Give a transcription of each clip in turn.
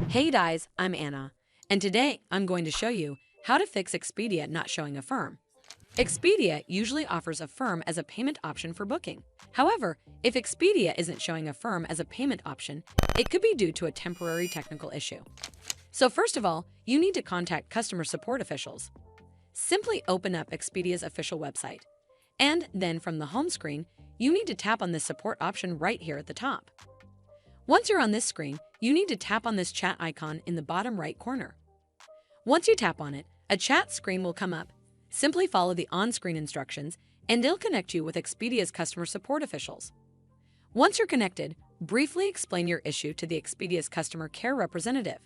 Hey guys, I'm Anna, and today I'm going to show you how to fix Expedia not showing Affirm. Expedia usually offers Affirm as a payment option for booking. However, if Expedia isn't showing Affirm as a payment option, it could be due to a temporary technical issue. So first of all, you need to contact customer support officials. Simply open up Expedia's official website. And then from the home screen, you need to tap on this support option right here at the top. Once you're on this screen, you need to tap on this chat icon in the bottom right corner. Once you tap on it, a chat screen will come up. Simply follow the on-screen instructions, and they'll connect you with Expedia's customer support officials. Once you're connected, briefly explain your issue to the Expedia's customer care representative.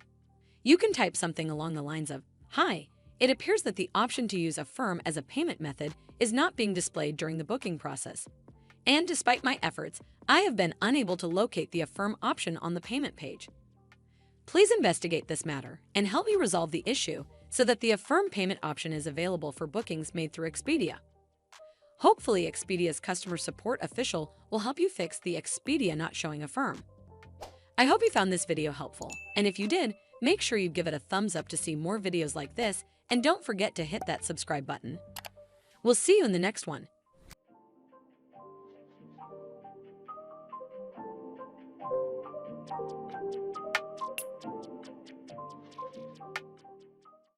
You can type something along the lines of, "Hi, it appears that the option to use Affirm as a payment method is not being displayed during the booking process. And despite my efforts, I have been unable to locate the Affirm option on the payment page. Please investigate this matter and help me resolve the issue so that the Affirm payment option is available for bookings made through Expedia." Hopefully, Expedia's customer support official will help you fix the Expedia not showing Affirm. I hope you found this video helpful, and if you did, make sure you give it a thumbs up to see more videos like this, and don't forget to hit that subscribe button. We'll see you in the next one.